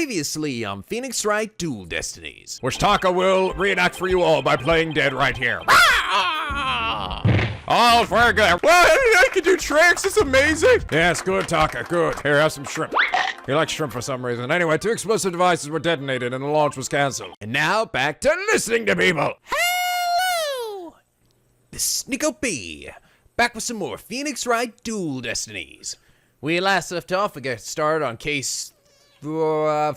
Previously on Phoenix Wright Dual Destinies. Which Taka will reenact for you all by playing dead right here. Oh, very good. Well, I can do tricks. It's amazing. Yes, good, Taka. Good. Here, have some shrimp. He likes shrimp for some reason. Anyway, 2 explosive devices were detonated and the launch was canceled. And now back to listening to people. Hello! This is NicoB, back with some more Phoenix Wright Dual Destinies. We last left off, we got started on case 4. I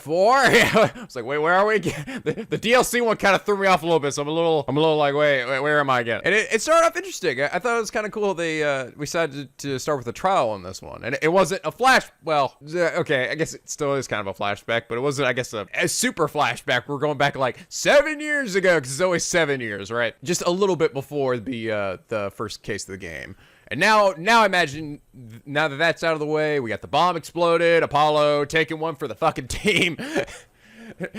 was like, wait, where are we again? The DLC one kind of threw me off a little bit, so I'm a little like, wait, where am I again? And it started off interesting. I thought it was kind of cool. We decided to start with a trial on this one, and it wasn't a flash. Well, okay, I guess it still is kind of a flashback, but it wasn't, I guess, a super flashback. We're going back like 7 years ago, because it's always 7 years, right? Just a little bit before the first case of the game. And now I imagine, now that that's out of the way, we got the bomb exploded, Apollo taking one for the fucking team.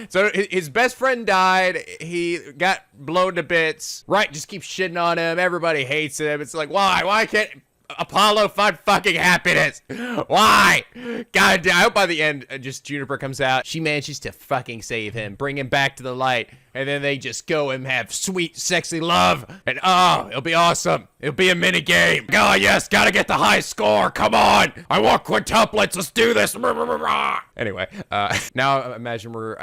So his best friend died, he got blown to bits, Wright just keeps shitting on him, everybody hates him. It's like, why can't Apollo find fucking happiness? Why? God damn, I hope by the end, just Juniper comes out, she manages to fucking save him, bring him back to the light, and then they just go and have sweet, sexy love, and oh, it'll be awesome. It'll be a mini game. Oh yes, gotta get the high score, come on! I want quintuplets, let's do this! Anyway, now imagine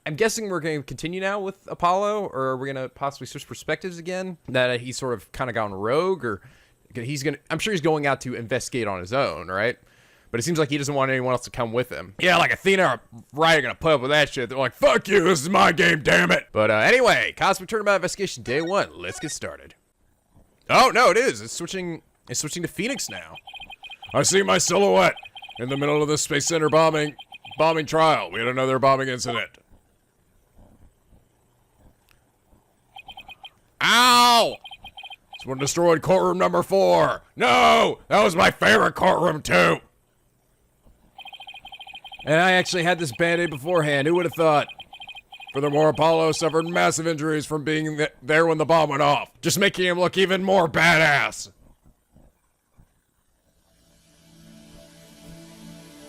I'm guessing we're gonna continue now with Apollo, or are we gonna possibly switch perspectives again? That he's sort of kind of gone rogue, or I'm sure he's going out to investigate on his own, right? But it seems like he doesn't want anyone else to come with him. Yeah, like Athena or Wright are gonna put up with that shit. They're like, fuck you, this is my game, damn it. But anyway, Cosmic Turnabout Investigation Day 1. Let's get started. Oh, no, it is. It's switching to Phoenix now. I see my silhouette in the middle of the Space Center bombing trial. We had another bombing incident. Ow! Someone destroyed courtroom number 4. No! That was my favorite courtroom, too. And I actually had this band-aid beforehand. Who would have thought? Furthermore, Apollo suffered massive injuries from being there when the bomb went off, just making him look even more badass.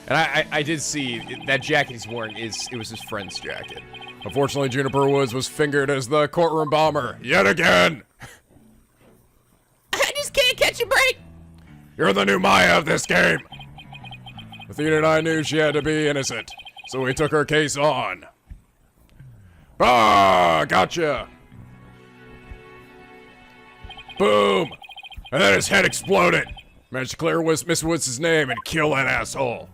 And I did see that jacket he's wearing it was his friend's jacket. Unfortunately, Juniper Woods was fingered as the courtroom bomber yet again. I just can't catch a break. You're the new Maya of this game. Athena and I knew she had to be innocent, so we took her case on. Ah, gotcha. Boom. And then his head exploded. Managed to clear Miss Woods' name and kill that asshole.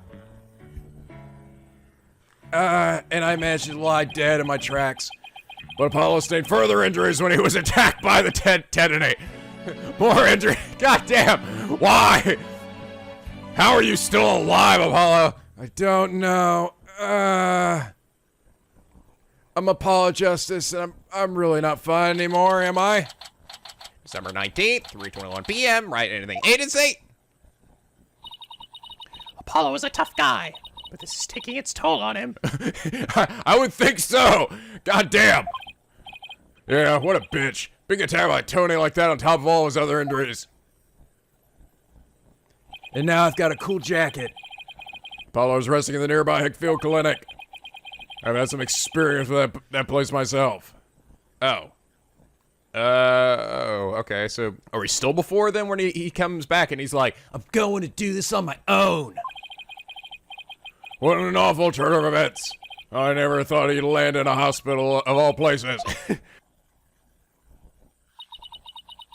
And I managed to lie dead in my tracks. But Apollo sustained further injuries when he was attacked by the detonate. More injury. God damn. Why? How are you still alive, Apollo? I don't know. I'm Apollo Justice, and I'm really not fun anymore, am I? December 19th, 3:21 p.m., Wright Anything Agency. Apollo is a tough guy, but this is taking its toll on him. I would think so. God damn. Yeah, what a bitch. Being attacked by Tony like that on top of all his other injuries. And now I've got a cool jacket. Apollo's resting in the nearby Hickfield Clinic. I've had some experience with that place myself. Oh. Okay, so are we still before then when he comes back and he's like, I'm going to do this on my own? What an awful turn of events. I never thought he'd land in a hospital of all places.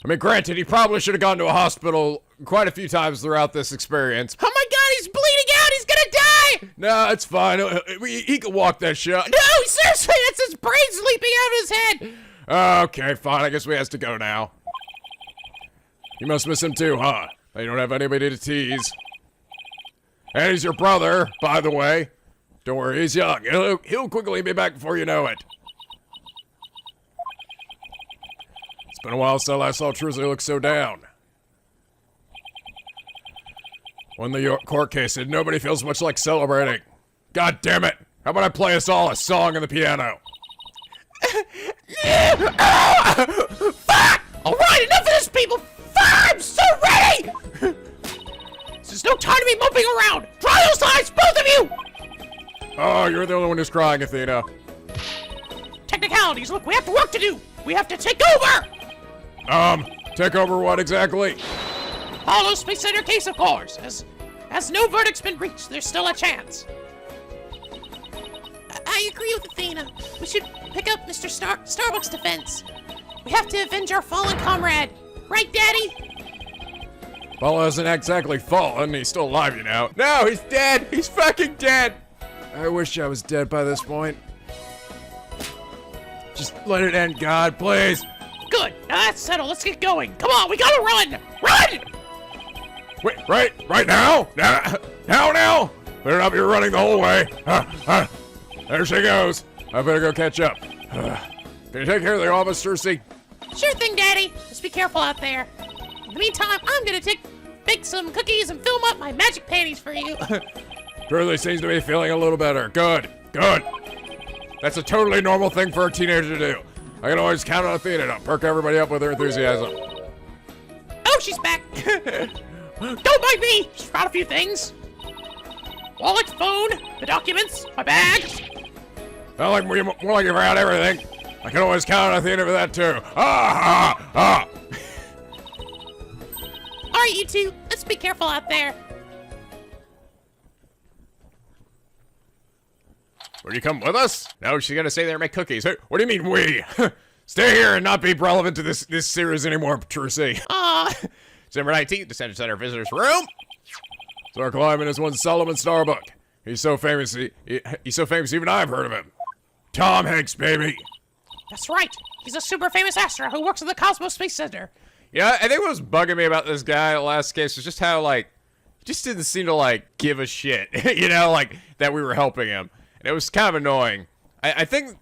I mean, granted, he probably should have gone to a hospital quite a few times throughout this experience. Oh my god, he's bleeding out! He's gonna die! No, it's fine. He can walk that shit. No, seriously, that's his brains leaping out of his head! Okay, fine. I guess we has to go now. You must miss him too, huh? You don't have anybody to tease. And he's your brother, by the way. Don't worry, he's young. He'll quickly be back before you know it. It's been a while since I last saw Trusley look so down. When the court case did, nobody feels much like celebrating. God damn it! How about I play us all a song on the piano? Fuck! Alright, enough of this, people! Fuck! I'm so ready! There's no time to be moping around! Dry those eyes, both of you! Oh, you're the only one who's crying, Athena. Technicalities, look, we have work to do. We have to take over. Take over what exactly? Apollo Space Center case, of course. As no verdict's been reached, there's still a chance. I agree with Athena. We should pick up Mr. Starbuck's defense. We have to avenge our fallen comrade. Right, Daddy? Apollo hasn't exactly fallen. He's still alive, you know. No, he's dead. He's fucking dead. I wish I was dead by this point. Just let it end, God, please. Good. Now that's settled. Let's get going. Come on, we gotta run. Run! Wait, right now? Now? Better not be running the whole way. There she goes. I better go catch up. Can you take care of the office, Cersei? Sure thing, Daddy. Just be careful out there. In the meantime, I'm gonna bake some cookies and film up my magic panties for you. Curly seems to be feeling a little better. Good. That's a totally normal thing for a teenager to do. I can always count on Athena to perk everybody up with her enthusiasm. Oh, she's back. Don't mind me. Just forgot a few things. Wallet, phone, the documents, my bag. More like you forgot everything. I can always count on Athena for that too. All right, you two. Let's be careful out there. Will you come with us? No, she's gonna stay there and make cookies. Hey, what do you mean we? Stay here and not be relevant to this series anymore, Trucy. December 19th, Descent Center Visitors Room. Star climbing is one Solomon Starbuck. He's so famous, he's so famous even I've heard of him. Tom Hanks, baby. That's right. He's a super famous astronaut who works at the Cosmos Space Center. Yeah, I think what was bugging me about this guy last case was just how, like, he just didn't seem to, like, give a shit, you know, like, that we were helping him. And it was kind of annoying. I think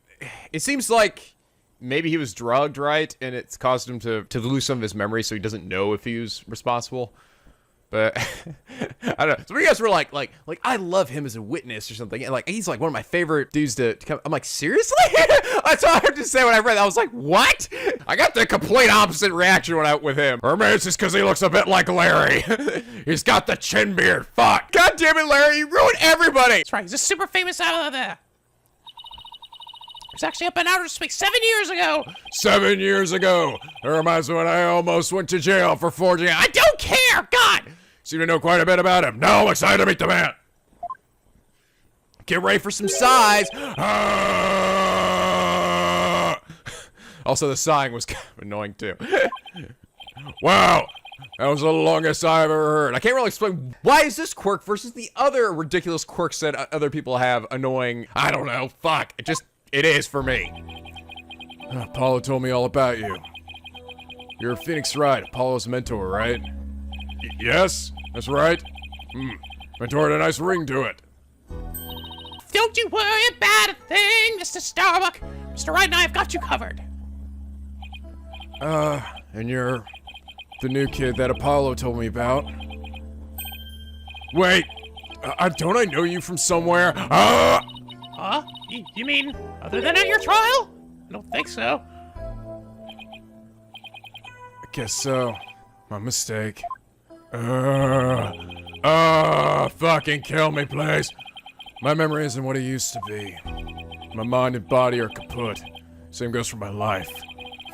it seems like maybe he was drugged, right? And it's caused him to lose some of his memory, so he doesn't know if he was responsible. But I don't know. Some of you guys were like, I love him as a witness or something. And like, he's like one of my favorite dudes to come. I'm like, seriously? That's all I have to say when I read that. I was like, what? I got the complete opposite reaction when with him. Or maybe it's just because he looks a bit like Larry. He's got the chin beard. Fuck. God damn it, Larry. You ruined everybody. That's right. He's a super famous out of there. He was actually up in outer space 7 years ago. 7 years ago. That reminds me when I almost went to jail for forging. I don't care. God. Seem to know quite a bit about him. Now I'm excited to meet the man. Get ready for some sighs. Also, the sighing was kind of annoying, too. Wow. That was the longest sigh I've ever heard. I can't really explain why is this quirk versus the other ridiculous quirks that other people have annoying. I don't know. Fuck. It is for me. Apollo told me all about you. You're Phoenix Wright, Apollo's mentor, right? Yes, that's right. Mentor had a nice ring to it. Don't you worry about a thing, Mr. Starbuck. Mr. Wright and I have got you covered. And you're the new kid that Apollo told me about. Wait, don't I know you from somewhere? Huh? You mean other than at your trial? I don't think so. I guess so. My mistake. Fucking kill me, please. My memory isn't what it used to be. My mind and body are kaput. Same goes for my life.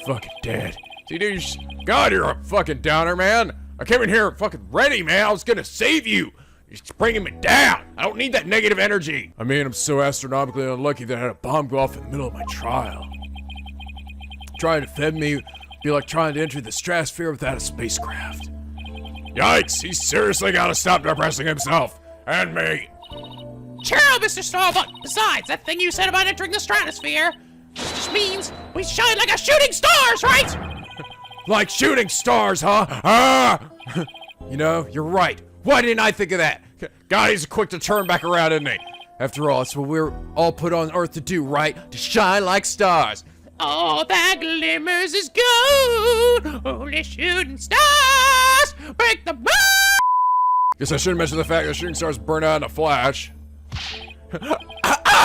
Fucking dead. See, dude, God, you're a fucking downer, man. I came in here fucking ready, man. I was gonna save you. You're just bringing me down. I don't need that negative energy. I mean, I'm so astronomically unlucky that I had a bomb go off in the middle of my trial. Trying to fed me would be like trying to enter the stratosphere without a spacecraft. Yikes, he's seriously gotta stop depressing himself. And me. Cheer up, Mr. Starbuck. Besides, that thing you said about entering the stratosphere just means we shine like a shooting stars, right? Like shooting stars, huh? You know, you're right. Why didn't I think of that? God, he's quick to turn back around, isn't he? After all, it's what we're all put on Earth to do, right? To shine like stars. All that glimmers is gold. Only shooting stars break the moon. Guess I shouldn't mention the fact that shooting stars burn out in a flash. Oh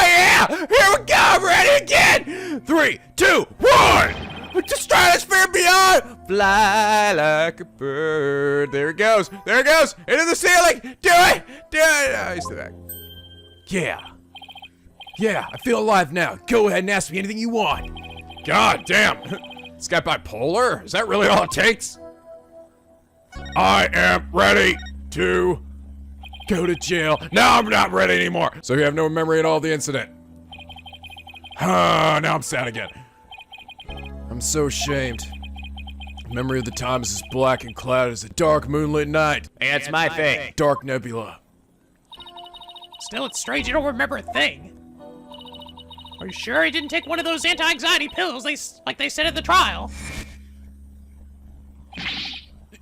yeah! Here we go! I'm ready again! 3, 2, 1! With the stratosphere beyond! Fly like a bird. There it goes. There it goes! Into the ceiling! Do it! Do it! Oh, he's back. Yeah. Yeah, I feel alive now. Go ahead and ask me anything you want. God damn! This guy bipolar? Is that really all it takes? I am ready to Go to jail. No, I'm not ready anymore. So you have no memory at all of the incident? Now I'm sad again. I'm so ashamed. The memory of the time is as black and clouded as a dark moonlit night. Hey, that's my thing. Dark nebula. Still, it's strange you don't remember a thing. Are you sure he didn't take one of those anti-anxiety pills like they said at the trial?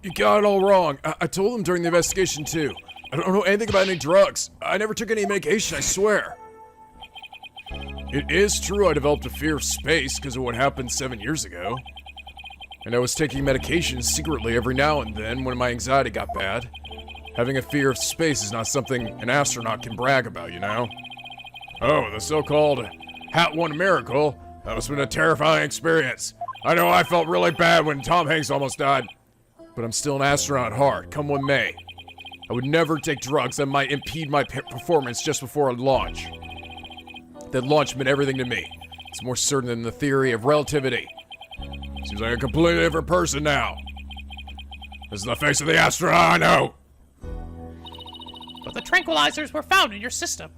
You got it all wrong. I told them during the investigation, too. I don't know anything about any drugs. I never took any medication, I swear. It is true I developed a fear of space because of what happened 7 years ago. And I was taking medications secretly every now and then when my anxiety got bad. Having a fear of space is not something an astronaut can brag about, you know? Oh, the so-called Hat One Miracle. That must have been a terrifying experience. I know I felt really bad when Tom Hanks almost died. But I'm still an astronaut at heart, come what may. I would never take drugs that might impede my performance just before a launch. That launch meant everything to me. It's more certain than the theory of relativity. Seems like a completely different person now. This is the face of the astronaut I know. But the tranquilizers were found in your system.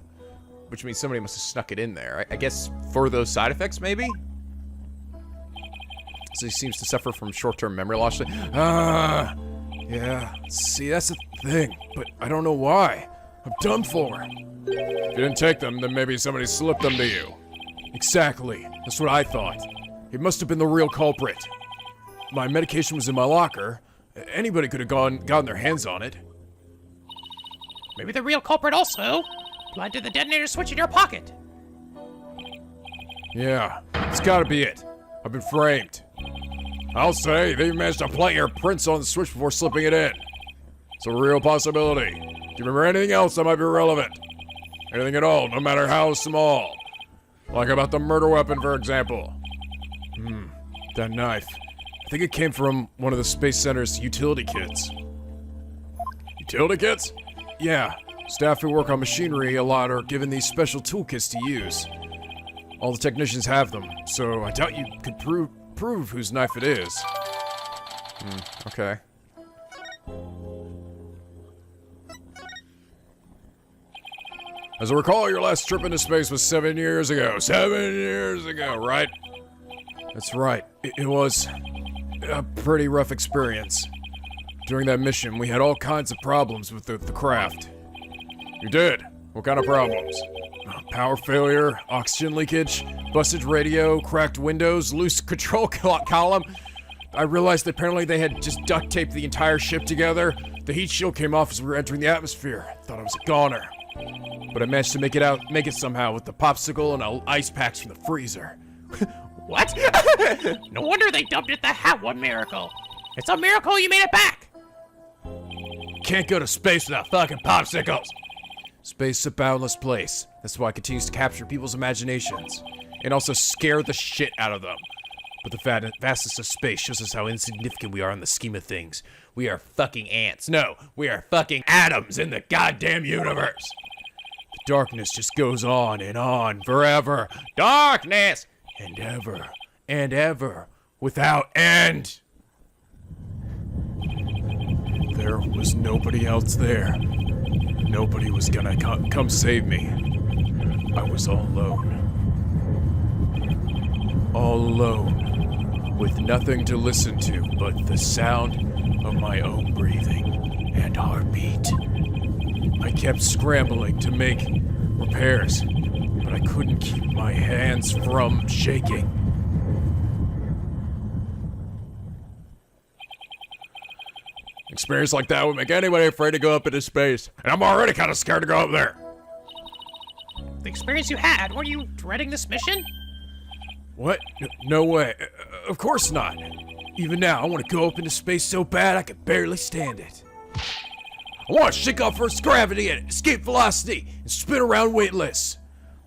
Which means somebody must have snuck it in there. I guess for those side effects, maybe? So he seems to suffer from short-term memory loss. Yeah. See, that's the thing. But I don't know why. I'm done for. If you didn't take them, then maybe somebody slipped them to you. Exactly. That's what I thought. It must have been the real culprit. My medication was in my locker. Anybody could have gotten their hands on it. Maybe the real culprit also planted the detonator switch in your pocket. Yeah, it's gotta be it. I've been framed. I'll say, they managed to plant your prints on the switch before slipping it in. It's a real possibility. Do you remember anything else that might be relevant? Anything at all, no matter how small. Like about the murder weapon, for example. That knife. I think it came from one of the Space Center's utility kits. Utility kits? Yeah, staff who work on machinery a lot are given these special toolkits to use. All the technicians have them, so I doubt you could prove whose knife it is. Okay. As I recall, your last trip into space was 7 years ago. 7 years ago, right? That's right. It was a pretty rough experience. During that mission, we had all kinds of problems with the craft. You did? What kind of problems? Power failure, oxygen leakage, busted radio, cracked windows, loose control column. I realized apparently they had just duct taped the entire ship together. The heat shield came off as we were entering the atmosphere. Thought I was a goner. But I managed to make it somehow with the popsicle and ice packs from the freezer. What? No wonder they dubbed it the Hat One Miracle. It's a miracle you made it back. Can't go to space without fucking popsicles. Space is a boundless place. That's why it continues to capture people's imaginations. And also scare the shit out of them. But the vastness of space shows us how insignificant we are in the scheme of things. We are fucking ants. No, we are fucking atoms in the goddamn universe. The darkness just goes on forever. Darkness! And ever, without end. There was nobody else there. Nobody was gonna come save me. I was all alone. All alone, with nothing to listen to but the sound of my own breathing and heartbeat. I kept scrambling to make repairs, but I couldn't keep my hands from shaking. Experience like that would make anybody afraid to go up into space. And I'm already kind of scared to go up there. The experience you had, were you dreading this mission? What? No way. Of course not. Even now, I want to go up into space so bad I can barely stand it. I want to shake off Earth's gravity and escape velocity and spin around weightless.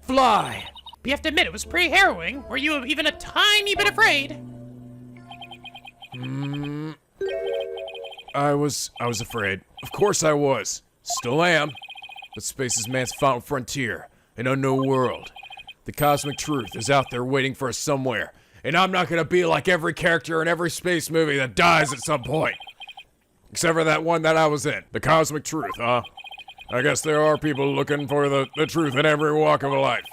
Fly. But you have to admit, it was pretty harrowing. Were you even a tiny bit afraid? I was afraid. Of course I was. Still am. But space is man's final frontier, an unknown world. The cosmic truth is out there waiting for us somewhere. And I'm not gonna be like every character in every space movie that dies at some point. Except for that one that I was in. The cosmic truth, huh? I guess there are people looking for the truth in every walk of life.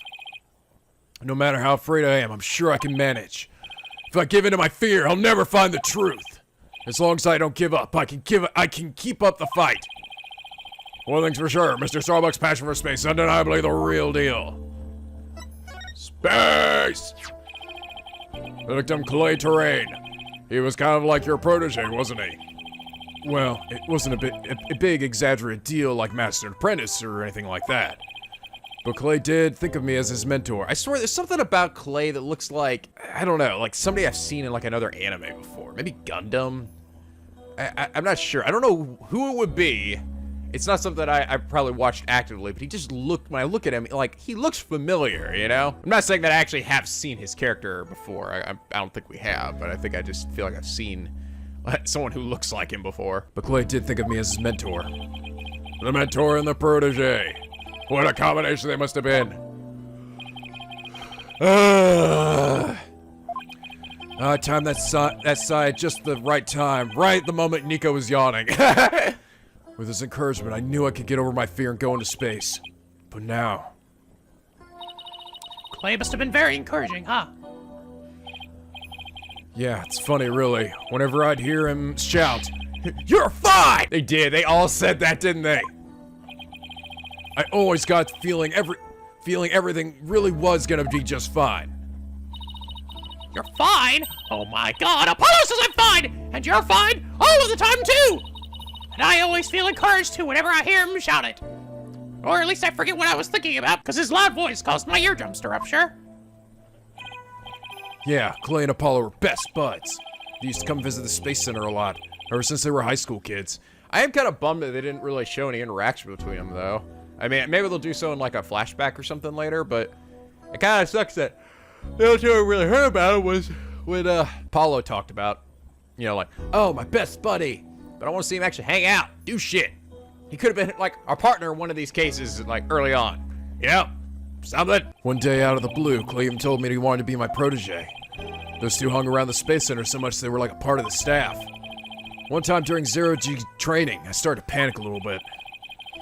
No matter how afraid I am, I'm sure I can manage. If I give in to my fear, I'll never find the truth. As long as I don't give up, I can keep up the fight. One thing's for sure, Mr. Starbuck's passion for space is undeniably the real deal. Space! The victim, Clay Terrain. He was kind of like your protege, wasn't he? Well, it wasn't a big exaggerated deal like Master and Apprentice or anything like that. But Clay did think of me as his mentor. I swear there's something about Clay that looks like, I don't know, like somebody I've seen in like another anime before. Maybe Gundam? I'm not sure. I don't know who it would be. It's not something that I probably watched actively, but he just looked, when I look at him, like, he looks familiar, you know? I'm not saying that I actually have seen his character before. I don't think we have, but I think I just feel like I've seen someone who looks like him before. But Clay did think of me as his mentor. The mentor and the protege. What a combination they must have been. I timed that sigh at just the right time, right the moment Nico was yawning. With his encouragement, I knew I could get over my fear and go into space. But now... Clay must have been very encouraging, huh? Yeah, it's funny, really. Whenever I'd hear him shout, "You're fine!" They did. They all said that, didn't they? I always got the feeling everything really was gonna be just fine. You're fine? Oh my god, Apollo says I'm fine! And you're fine all of the time, too! And I always feel encouraged, too, whenever I hear him shout it. Or at least I forget what I was thinking about, because his loud voice caused my eardrums to rupture. Yeah, Clay and Apollo were best buds. They used to come visit the Space Center a lot, ever since they were high school kids. I am kind of bummed that they didn't really show any interaction between them, though. I mean, maybe they'll do so in, like, a flashback or something later, but it kind of sucks that the only time I really heard about it was when, Apollo talked about, you know, like, oh, my best buddy. But I want to see him actually hang out, do shit. He could have been, like, our partner in one of these cases, like, early on. Yep, something. One day out of the blue, Clay even told me he wanted to be my protege. Those two hung around the Space Center so much they were like a part of the staff. One time during zero-G training, I started to panic a little bit.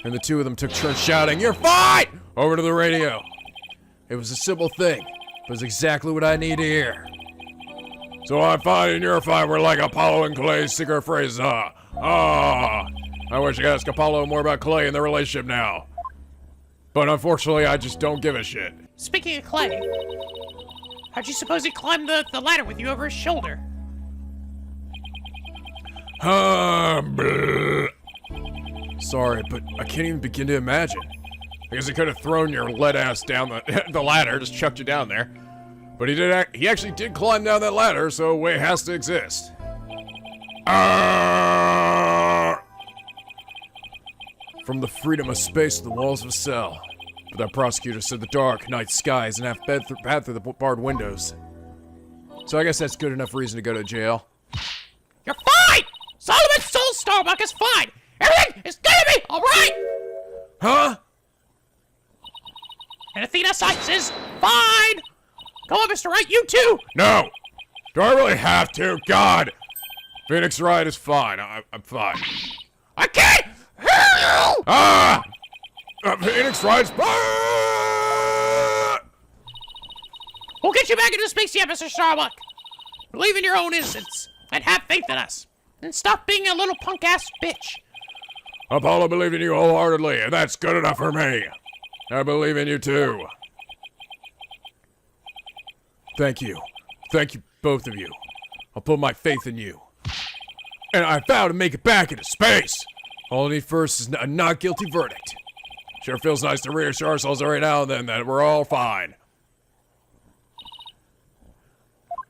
And the two of them took turns shouting, "You're fine!" over to the radio. It was a simple thing, but it was exactly what I needed to hear. So I'm fine and you're fine, we're like Apollo and Clay's secret phrases, huh? Ah, I wish I could ask Apollo more about Clay and their relationship now. But unfortunately, I just don't give a shit. Speaking of Clay, how'd you suppose he climbed the ladder with you over his shoulder? Sorry, but I can't even begin to imagine. I guess he could have thrown your lead ass down the ladder, just chucked you down there. But he actually did climb down that ladder, so a way has to exist. From the freedom of space to the walls of a cell. But that prosecutor said the dark night skies and half path through the barred windows. So I guess that's good enough reason to go to jail. You're fine! Solomon Soul Starbuck is fine! Everything is gonna be alright! Huh? And Athena Sykes is fine! Come on, Mr. Wright, you too! No! Do I really have to? God! Phoenix Wright is fine. I'm fine. I can't hear you! Ah! Phoenix Wright's fine! We'll get you back into space yet, Mr. Starbuck. Believe in your own innocence, and have faith in us. And stop being a little punk-ass bitch. Apollo believed in you wholeheartedly, and that's good enough for me. I believe in you too. Thank you. Thank you, both of you. I'll put my faith in you. And I vow to make it back into space. All I need first is a not guilty verdict. Sure feels nice to reassure ourselves every now and then that we're all fine.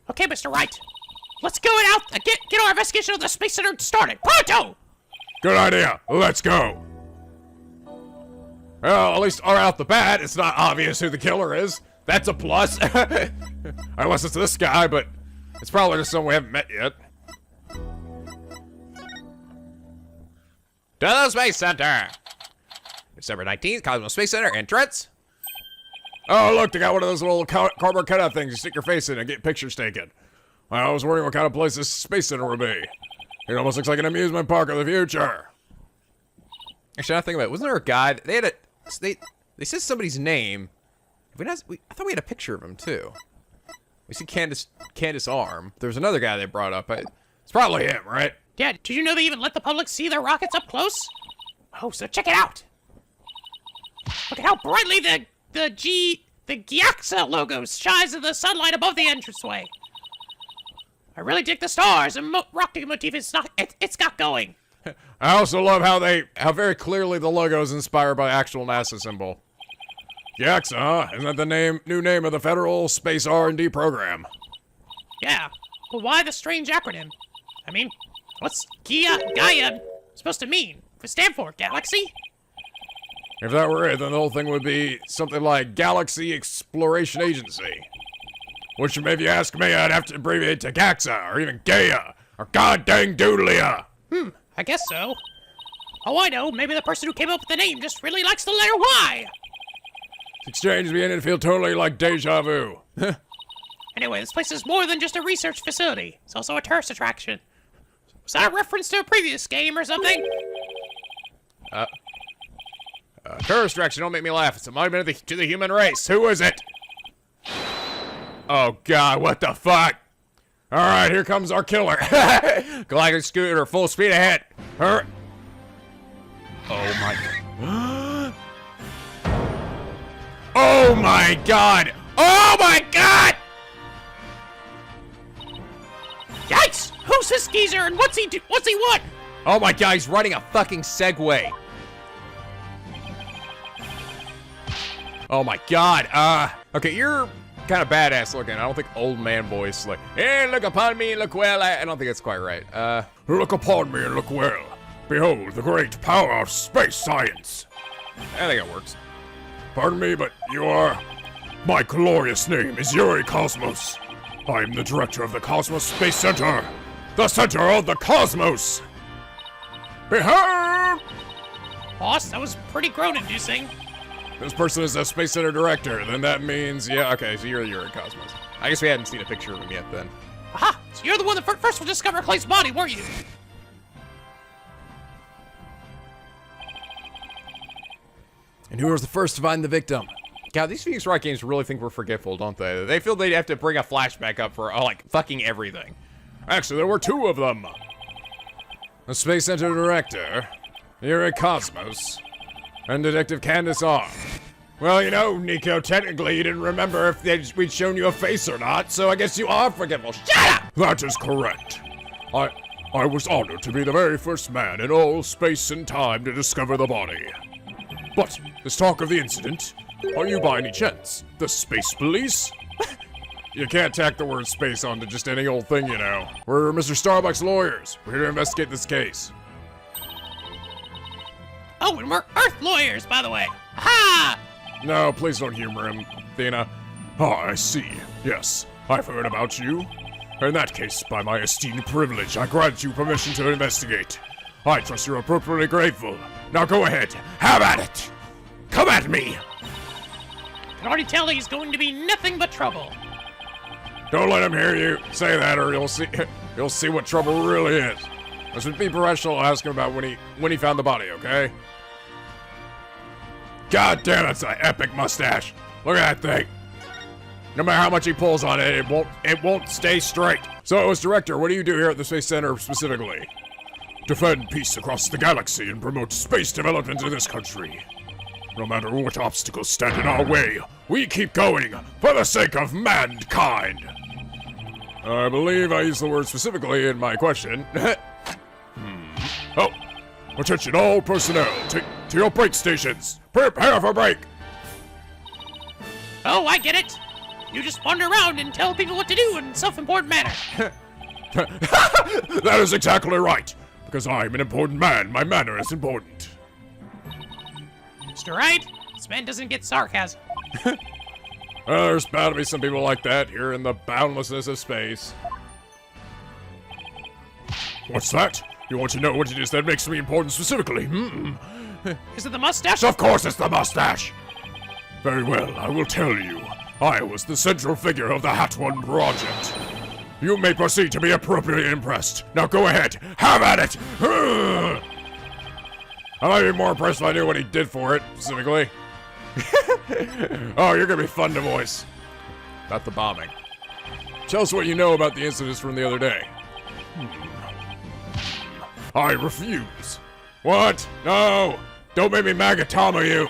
Okay, Mr. Wright. Let's go and get our investigation of the Space Center started. Pronto! Good idea. Let's go. Well, at least right off the bat, it's not obvious who the killer is. That's a plus. Unless it's this guy, but it's probably just someone we haven't met yet. To the Space Center! December 19th, Cosmos Space Center entrance. Oh, look, they got one of those little cardboard cutout things you stick your face in and get pictures taken. I was wondering what kind of place this Space Center would be. It almost looks like an amusement park of the future. Actually, I think about it. Wasn't there a guy? They had they said somebody's name. I thought we had a picture of him too. We see Candace Arm. There's another guy they brought up. It's probably him, right? Yeah, did you know they even let the public see their rockets up close? Oh, so check it out. Look at how brightly the Gyaxa logo shines in the sunlight above the entranceway. I really dig the stars and rocket motif it's got going. I also love how very clearly the logo is inspired by actual NASA symbol. Gyaxa, huh? Isn't that the new name of the Federal Space R&D program? Yeah, but why the strange acronym? I mean, what's Gaia supposed to mean? For stand for galaxy? If that were it, then the whole thing would be something like Galaxy Exploration Agency. Which, if you ask me, I'd have to abbreviate to Gaxa, or even Gaia, or God dang Doodlia. I guess so. Oh, I know, maybe the person who came up with the name just really likes the letter Y! This exchange is beginning to feel totally like deja vu. Anyway, this place is more than just a research facility. It's also a tourist attraction. Was that a reference to a previous game or something? Tourist direction, don't make me laugh. It's a monument to the human race. Who is it? Oh god, what the fuck? Alright, here comes our killer. Galactic scooter, full speed ahead. Hurry. Oh my. Oh my god! Oh my god! Yikes! Who's this geezer and what's he want? Oh my god, he's riding a fucking Segway. Oh my god, okay, you're kind of badass looking. I don't think old man voice, like, hey, look upon me and look well. I don't think it's quite right. Look upon me and look well. Behold the great power of space science. I think it works. Pardon me, but you are... My glorious name is Yuri Cosmos. I'm the director of the Cosmos Space Center. The center of the cosmos. Behold! Boss, that was pretty groan-inducing. This person is a Space Center director, then that means, yeah, okay, so you're Yuri Cosmos. I guess we hadn't seen a picture of him yet then. Aha! So you're the one that first will discover Clay's body, weren't you? And who was the first to find the victim? God, these Phoenix Wright games really think we're forgetful, don't they? They feel they'd have to bring a flashback up for, like, fucking everything. Actually, there were two of them. The Space Center director, Yuri Cosmos, and Detective Candace Arm. Well, you know, Nico, technically you didn't remember if we'd shown you a face or not, so I guess you are forgetful. Shut up! That is correct. I was honored to be the very first man in all space and time to discover the body. But, let's talk of the incident. Are you by any chance the space police? You can't tack the word space onto just any old thing, you know. We're Mr. Starbuck's lawyers. We're here to investigate this case. Oh, and we're Earth lawyers, by the way. Ha! No, please don't humor him, Athena. Ah, I see. Yes, I've heard about you. In that case, by my esteemed privilege, I grant you permission to investigate. I trust you're appropriately grateful. Now go ahead, have at it! Come at me! I can already tell he's going to be nothing but trouble. Don't let him hear you say that, or you'll see what trouble really is. Let's be professional and ask him about when he found the body, okay? God damn, that's an epic mustache. Look at that thing. No matter how much he pulls on it, it won't stay straight. So, as director, what do you do here at the Space Center specifically? Defend peace across the galaxy and promote space development in this country. No matter what obstacles stand in our way, we keep going for the sake of mankind. I believe I used the word specifically in my question. Oh, attention all personnel, to your break stations. Prepare for break. Oh, I get it. You just wander around and tell people what to do in a self-important manner. That is exactly right. Because I'm an important man, my manner is important. Mr. Wright, this man doesn't get sarcasm. There's bound to be some people like that here in the boundlessness of space. What's that? You want to know what it is that makes me important specifically? Is it the mustache? Of course it's the mustache! Very well, I will tell you. I was the central figure of the Hat One project. You may proceed to be appropriately impressed. Now go ahead, have at it! I might be more impressed if I knew what he did for it, specifically. Oh, you're gonna be fun to voice. About the bombing. Tell us what you know about the incidents from the other day. I refuse. What? No! Don't make me Magatama you!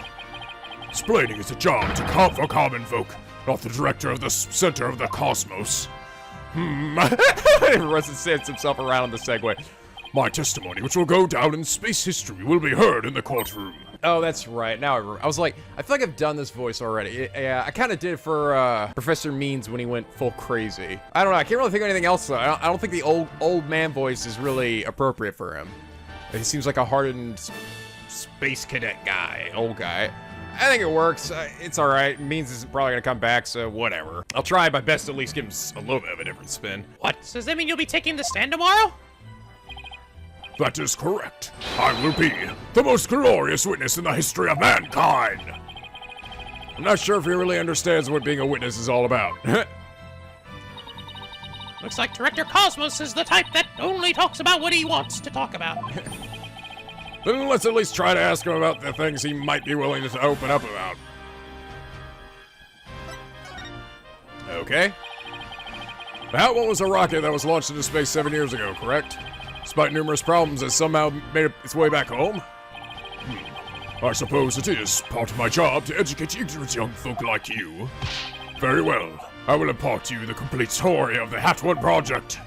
Explaining is a job for common folk, not the director of the center of the cosmos. Russell sends himself around the segue. My testimony, which will go down in space history, will be heard in the courtroom. Oh, that's right. Now I remember. I was like, I feel like I've done this voice already. Yeah, I kind of did for Professor Means when he went full crazy. I don't know. I can't really think of anything else though. I don't think the old man voice is really appropriate for him. He seems like a hardened space cadet guy, old guy. I think it works. It's all right. Means is probably gonna come back, so whatever. I'll try my best to at least give him a little bit of a different spin. What? So does that mean you'll be taking the stand tomorrow? That is correct. I will be the most glorious witness in the history of mankind. I'm not sure if he really understands what being a witness is all about. Looks like Director Cosmos is the type that only talks about what he wants to talk about. Then let's at least try to ask him about the things he might be willing to open up about. Okay. The Hat One was a rocket that was launched into space 7 years ago, correct? Despite numerous problems, it somehow made its way back home? I suppose it is part of my job to educate ignorant young folk like you. Very well. I will impart to you the complete story of the Hat One project.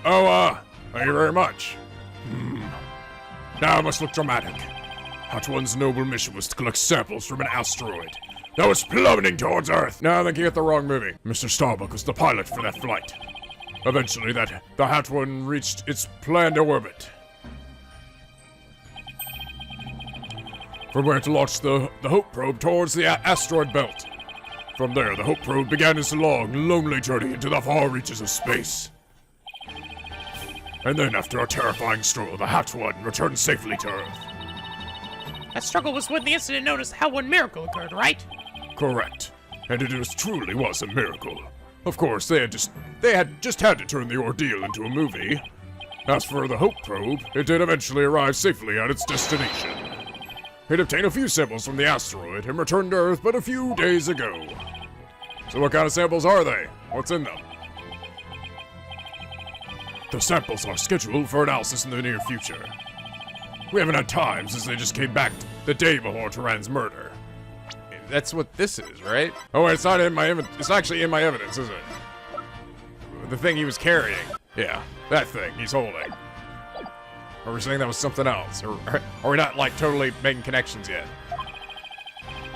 Oh, thank you very much. Now I must look dramatic. Hat One's noble mission was to collect samples from an asteroid that was plummeting towards Earth. No, I think you get the wrong movie. Mr. Starbuck was the pilot for that flight. Eventually, the Hat One reached its planned orbit. From where to launch the Hope probe towards the asteroid belt. From there, the Hope probe began its long, lonely journey into the far reaches of space. And then, after a terrifying struggle, the Hat One returned safely to Earth. That struggle was when the incident known as the Hat One miracle occurred, right? Correct. And it truly was a miracle. Of course, they had just had to turn the ordeal into a movie. As for the Hope probe, it did eventually arrive safely at its destination. It obtained a few samples from the asteroid and returned to Earth but a few days ago. So what kind of samples are they? What's in them? The samples are scheduled for analysis in the near future. We haven't had time since they just came back the day before Turan's murder. That's what this is, right? Oh, wait, it's not in my it's actually in my evidence, is it? The thing he was carrying. Yeah, that thing he's holding. Or we're saying that was something else? Or are we not, like, totally making connections yet?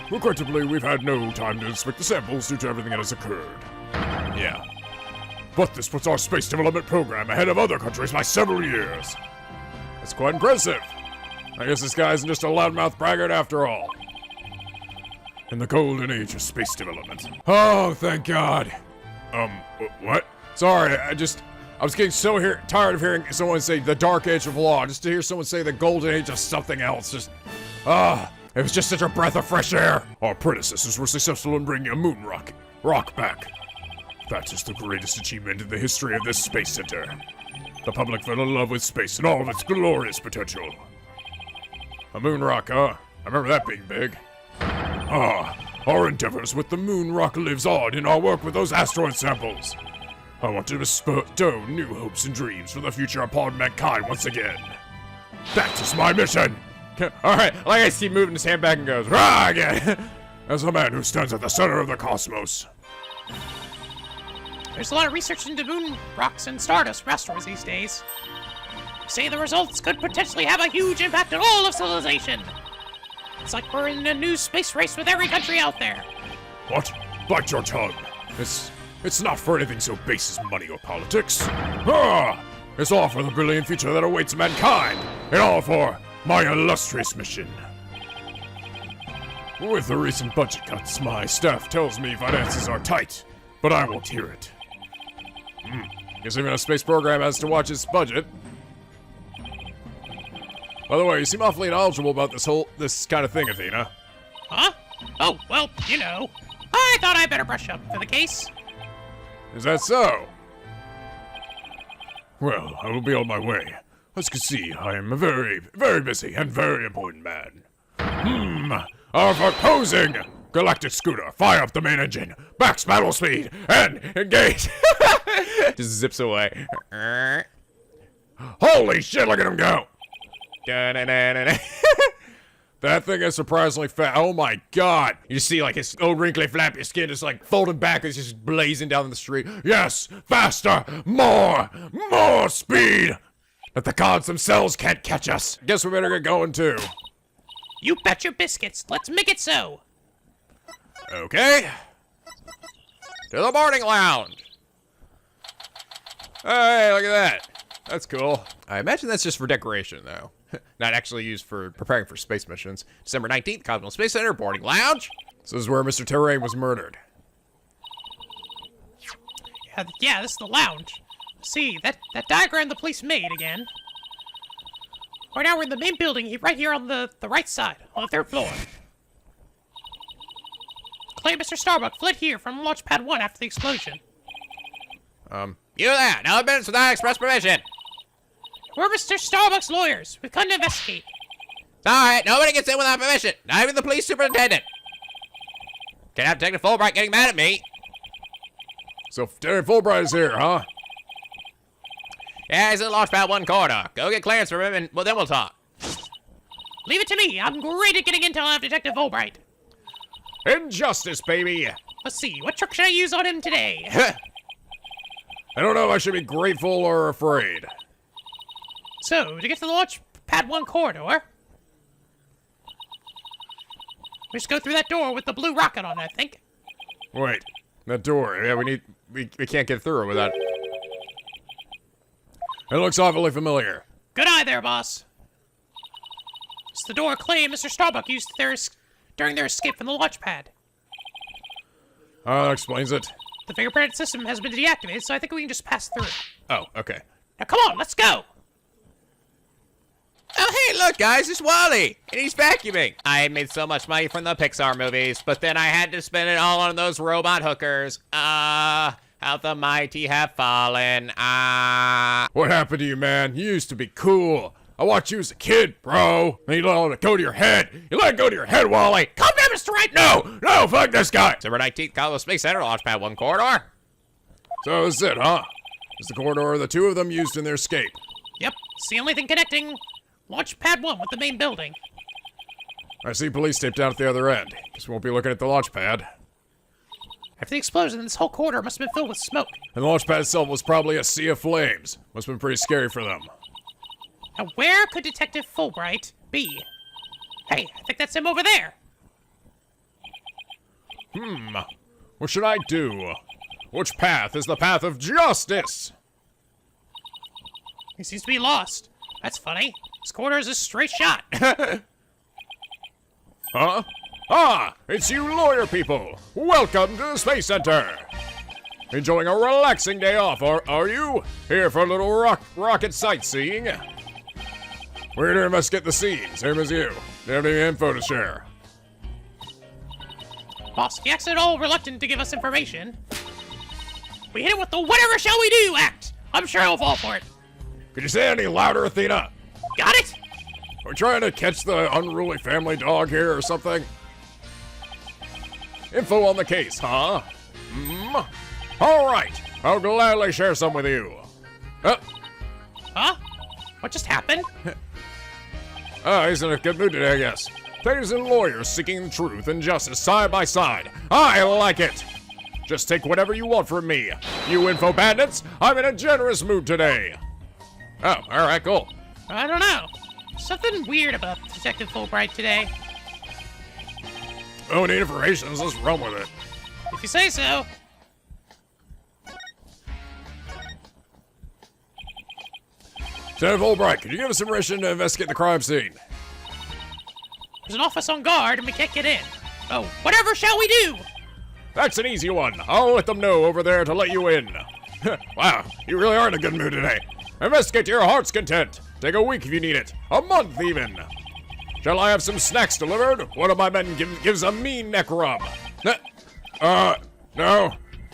Regrettably, we've had no time to inspect the samples due to everything that has occurred. Yeah. But this puts our space development program ahead of other countries by several years. That's quite impressive. I guess this guy isn't just a loudmouth braggart after all. In the golden age of space development. Oh, thank God. What? Sorry, I was getting so tired of hearing someone say the dark age of law, just to hear someone say the golden age of something else, it was just such a breath of fresh air. Our predecessors were successful in bringing a moon rock back. That is the greatest achievement in the history of this space center. The public fell in love with space and all of its glorious potential. A moon rock, huh? I remember that being big. Our endeavors with the moon rock lives on in our work with those asteroid samples. I want to bestow new hopes and dreams for the future upon mankind once again. That is my mission! Alright, like I see moving his hand back and goes, rah again! As a man who stands at the center of the cosmos. There's a lot of research into moon rocks and stardust asteroids these days. Say the results could potentially have a huge impact on all of civilization. It's like we're in a new space race with every country out there. What? Bite your tongue. It's not for anything so base as money or politics. It's all for the brilliant future that awaits mankind, and all for my illustrious mission. With the recent budget cuts, my staff tells me finances are tight, but I won't hear it. Guess even a space program has to watch its budget. By the way, you seem awfully knowledgeable about this kind of thing, Athena. Huh? Oh, well, you know. I thought I'd better brush up for the case. Is that so? Well, I will be on my way. As you can see, I am a very, very busy and very important man. Our proposing galactic scooter, fire up the main engine, max battle speed, and engage. Just zips away. Holy shit, look at him go! Da-na-na-na-na. That thing is surprisingly fast. Oh my god! You see like his old wrinkly flappy skin just like folding back. It's just blazing down the street. Yes! Faster! More speed! That the gods themselves can't catch us. Guess we better get going too. You bet your biscuits. Let's make it so. Okay. To the morning lounge. Hey, look at that. That's cool. I imagine that's just for decoration, though. Not actually used for preparing for space missions. December 19th, Cosmo Space Center, boarding lounge. This is where Mr. Terrain was murdered. Yeah, this is the lounge. See, that diagram the police made again. Right now we're in the main building, right here on the right side, on the 3rd floor. Claim Mr. Starbuck fled here from launch pad 1 after the explosion. You there, no evidence without express permission. We're Mr. Starbuck's lawyers. We couldn't investigate. Alright, nobody gets in without permission. Not even the police superintendent. Can't have Detective Fulbright getting mad at me. So Terry Fulbright is here, huh? Yeah, he's in the launch pad 1 corridor. Go get clearance from him and well, then we'll talk. Leave it to me. I'm great at getting intel of Detective Fulbright. Injustice, baby! Let's see, what trick should I use on him today? I don't know if I should be grateful or afraid. So, to get to the launch pad 1 corridor, we just go through that door with the blue rocket on it, I think. Wait, that door. Yeah, we can't get through it without... It looks awfully familiar. Good eye there, boss. It's the door Clay and Mr. Starbuck used during their escape from the launch pad. That explains it. The fingerprint system has been deactivated, so I think we can just pass through. Oh, okay. Now come on, let's go! Oh, hey, look, guys, it's Wally, and he's vacuuming. I had made so much money from the Pixar movies, but then I had to spend it all on those robot hookers. How the mighty have fallen. What happened to you, man? You used to be cool. I watched you as a kid, bro. And you let it go to your head. You let it go to your head, Wally. Calm down, Mr. Wright! No, fuck this guy. December 19th, Cosmo Space Center, launch pad 1 corridor. So this is it, huh? It's the corridor the two of them used in their escape. Yep, it's the only thing connecting launch pad 1 with the main building. I see police taped out at the other end. Guess we won't be looking at the launch pad. After the explosion, this whole corridor must have been filled with smoke. And the launch pad itself was probably a sea of flames. Must have been pretty scary for them. Now, where could Detective Fulbright be? Hey, I think that's him over there. What should I do? Which path is the path of justice? He seems to be lost. That's funny. This corridor is a straight shot. Huh? Ah, it's you lawyer people. Welcome to the Space Center. Enjoying a relaxing day off, are you? Here for a little rocket sightseeing? We're here to investigate the scene, same as you. Do you have any info to share? Boss, he acted all reluctant to give us information. We hit it with the whatever shall we do act. I'm sure he'll fall for it. Could you say any louder, Athena? Got it? We're trying to catch the unruly family dog here or something? Info on the case, huh? All right, I'll gladly share some with you. Huh? What just happened? He's in a good mood today, I guess. Players and lawyers seeking truth and justice side by side. I like it. Just take whatever you want from me. You info bandits, I'm in a generous mood today. Oh, all right, cool. I don't know. Something weird about Detective Fulbright today. Oh, need information, let's run with it. If you say so. Detective Fulbright, could you give us some permission to investigate the crime scene? There's an office on guard and we can't get in. Oh, whatever shall we do? That's an easy one. I'll let them know over there to let you in. Wow, you really are in a good mood today. Investigate to your heart's content. Take a week if you need it. A month, even. Shall I have some snacks delivered? One of my men gives a mean neck rub. No.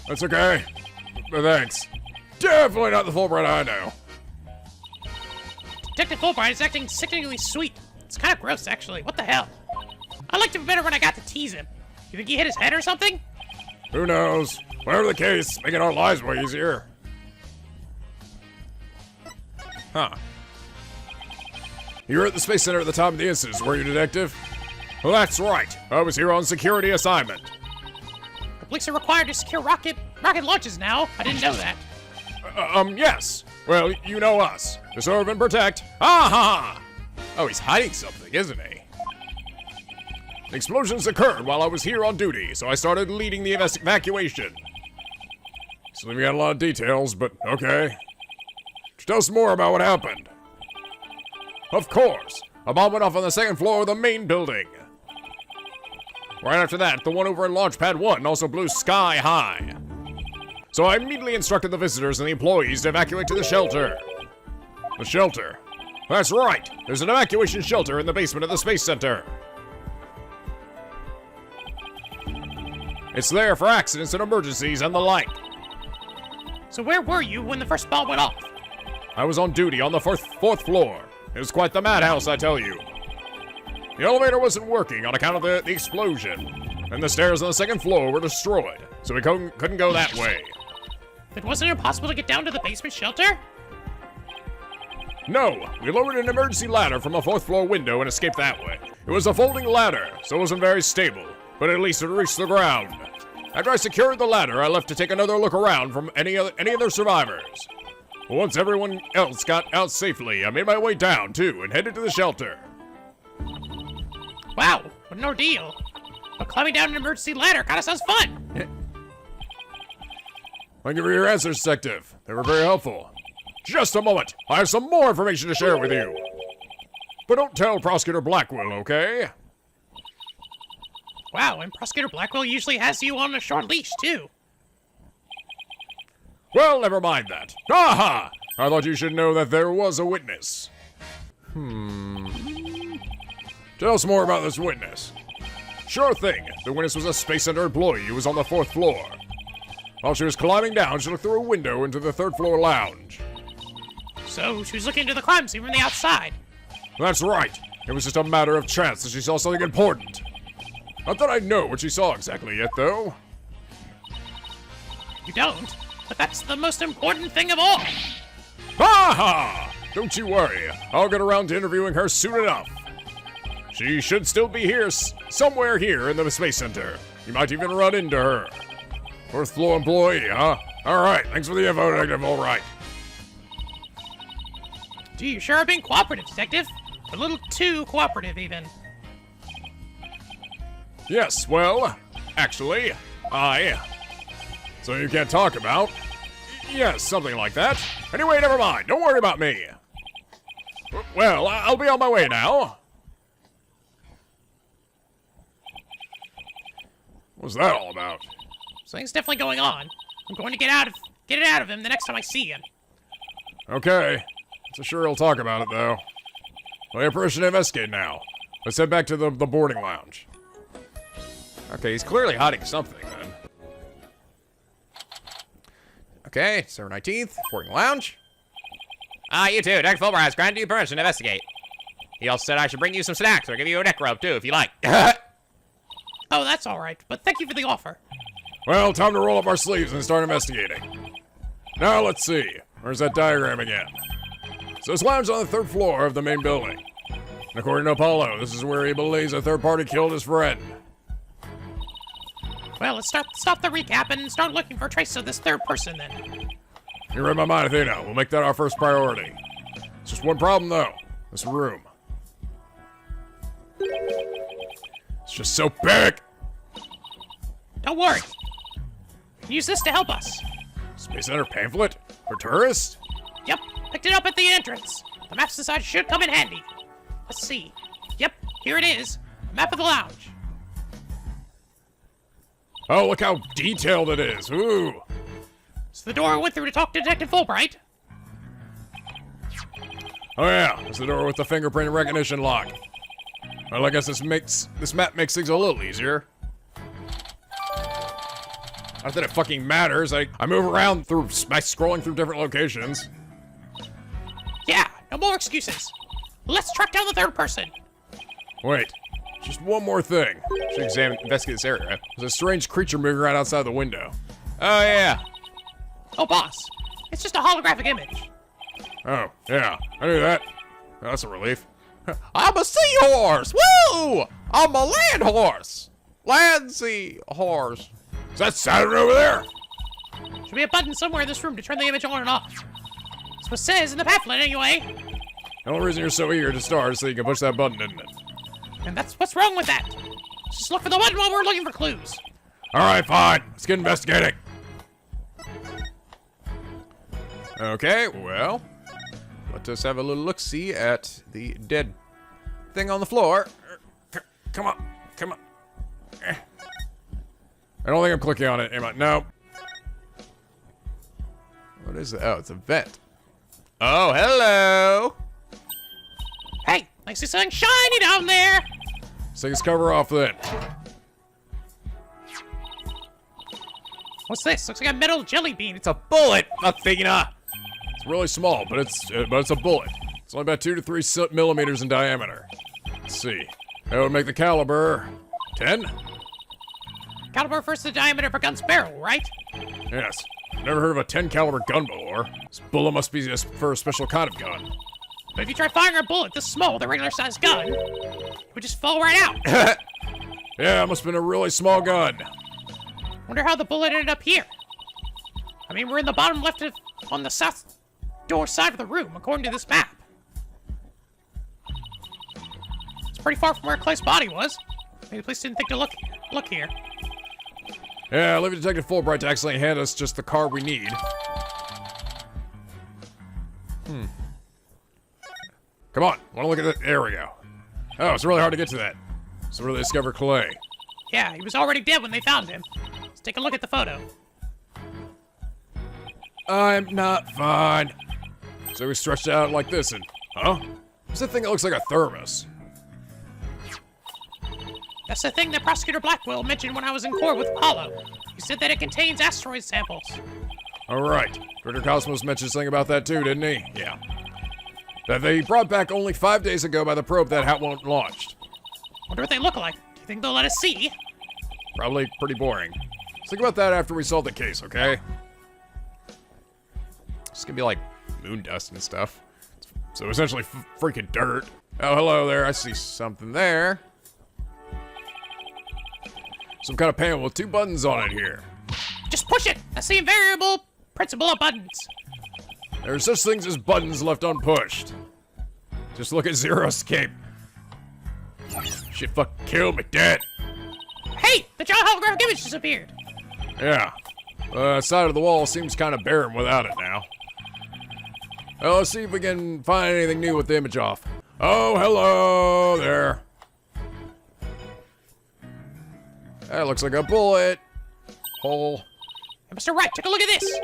That's okay. But thanks. Definitely not the Fulbright I know. Detective Fulbright is acting sickeningly sweet. It's kind of gross, actually. What the hell? I liked him better when I got to tease him. You think he hit his head or something? Who knows? Whatever the case, making our lives way easier. Huh. You were at the Space Center at the time of the incident, were you, Detective? Well, that's right. I was here on security assignment. The police are required to secure rocket launches now. I didn't know that. Yes. Well, you know us. To serve and protect. Aha! Oh, he's hiding something, isn't he? Explosions occurred while I was here on duty, so I started leading the evacuation. Still leaving out a lot of details, but okay. Tell us more about what happened. Of course. A bomb went off on the second floor of the main building. Right after that, the one over in Launch Pad 1 also blew sky high. So I immediately instructed the visitors and the employees to evacuate to the shelter. The shelter? That's right. There's an evacuation shelter in the basement of the Space Center. It's there for accidents and emergencies and the like. So where were you when the first bomb went off? I was on duty on the fourth floor. It was quite the madhouse, I tell you. The elevator wasn't working on account of the explosion, and the stairs on the second floor were destroyed, so we couldn't go that way. Then wasn't it impossible to get down to the basement shelter? No, we lowered an emergency ladder from a fourth floor window and escaped that way. It was a folding ladder, so it wasn't very stable, but at least it reached the ground. After I secured the ladder, I left to take another look around from any other survivors. Once everyone else got out safely, I made my way down, too, and headed to the shelter. Wow, what an ordeal. But climbing down an emergency ladder kinda sounds fun. Thank you for your answers, Detective. They were very helpful. Just a moment. I have some more information to share with you. But don't tell Prosecutor Blackwell, okay? Wow, and Prosecutor Blackwell usually has you on a short leash, too. Well, never mind that. Aha! I thought you should know that there was a witness. Tell us more about this witness. Sure thing. The witness was a Space Center employee who was on the fourth floor. While she was climbing down, she looked through a window into the third floor lounge. So, she was looking into the crime scene from the outside. That's right. It was just a matter of chance that she saw something important. Not that I know what she saw exactly yet, though. You don't? But that's the most important thing of all. Ha ha! Don't you worry. I'll get around to interviewing her soon enough. She should still be here, somewhere here in the Space Center. You might even run into her. Fourth floor employee, huh? Alright, thanks for the info, Detective, alright. Gee, you sure are being cooperative, Detective. A little too cooperative, even. Yes, well, actually, So you can't talk about? Yes, something like that. Anyway, never mind. Don't worry about me. Well, I'll be on my way now. What's that all about? Something's definitely going on. I'm going to get it out of him the next time I see him. Okay. So sure he'll talk about it, though. Well, you're permission to investigate now. Let's head back to the boarding lounge. Okay, he's clearly hiding something, then. Okay, December 19th, boarding lounge. You too. Dr. Fulbright has granted you permission to investigate. He also said I should bring you some snacks or give you a neck rub, too, if you like. Oh, that's alright, but thank you for the offer. Well, time to roll up our sleeves and start investigating. Now, let's see. Where's that diagram again? So this lounge is on the third floor of the main building. And according to Apollo, this is where he believes a third party killed his friend. Well, let's stop the recap and start looking for traces of this third person, then. You read my mind, Athena. We'll make that our first priority. It's just one problem, though. This room. It's just so big! Don't worry. Use this to help us. Space Center pamphlet? For tourists? Yep, picked it up at the entrance. The maps inside should come in handy. Let's see. Yep, here it is. Map of the lounge. Oh, look how detailed it is. Ooh. It's the door I went through to talk to Detective Fulbright. Oh yeah, it's the door with the fingerprint recognition lock. Well, I guess this map makes things a little easier. Not that it fucking matters. I move around by scrolling through different locations. Yeah, no more excuses. Let's track down the third person. Wait, just one more thing. Should investigate this area. There's a strange creature moving around outside the window. Oh, yeah. Oh, boss. It's just a holographic image. Oh, yeah, I knew that. Oh, that's a relief. I'm a seahorse! Woo! I'm a land horse! Land sea horse. Is that Saturn over there? Should be a button somewhere in this room to turn the image on and off. That's what it says in the pamphlet, anyway. The only reason you're so eager to start is so you can push that button, isn't it? And that's what's wrong with that. Just look for the button while we're looking for clues. Alright, fine. Let's get investigating. Okay, well, let us have a little look-see at the dead thing on the floor. Come on. I don't think I'm clicking on it, am I? No. What is it? Oh, it's a vent. Oh, hello! Hey, I see something shiny down there. So let's cover off then. What's this? Looks like a metal jelly bean. It's a bullet, Athena! It's really small, but it's a bullet. It's only about 2 to 3 millimeters in diameter. Let's see. That would make the caliber 10? Caliber refers to the diameter of a gun's barrel, right? Yes. Never heard of a 10 caliber gun before. This bullet must be for a special kind of gun. But if you try firing a bullet this small with a regular sized gun, it would just fall right out. Yeah, it must have been a really small gun. Wonder how the bullet ended up here. I mean, we're in the bottom left on the south door side of the room, according to this map. It's pretty far from where Clay's body was. Maybe the police didn't think to look here. Yeah, leave Detective Fulbright to accidentally hand us just the card we need. Come on, wanna look at it? There we go. Oh, it's really hard to get to that. So where they discover Clay. Yeah, he was already dead when they found him. Let's take a look at the photo. I'm not fine. So we stretched it out like this and, huh? What's that thing that looks like a thermos? That's the thing that Prosecutor Blackwell mentioned when I was in court with Apollo. He said that it contains asteroid samples. Alright, Director Cosmos mentioned something about that too, didn't he? Yeah. That they brought back only 5 days ago by the probe that wasn't launched. Wonder what they look like. Do you think they'll let us see? Probably pretty boring. Let's think about that after we solve the case, okay? It's gonna be like moon dust and stuff. So essentially freaking dirt. Oh, hello there. I see something there. Some kind of panel with 2 buttons on it here. Just push it! That's the invariable principle of buttons. There are such things as buttons left unpushed. Just look at Zero Escape. Shit fucking killed me dead. Hey! The giant holographic image disappeared! Yeah. Side of the wall seems kind of barren without it now. Well, let's see if we can find anything new with the image off. Oh, hello there. That looks like a bullet hole. Hey, Mr. Wright, take a look at this!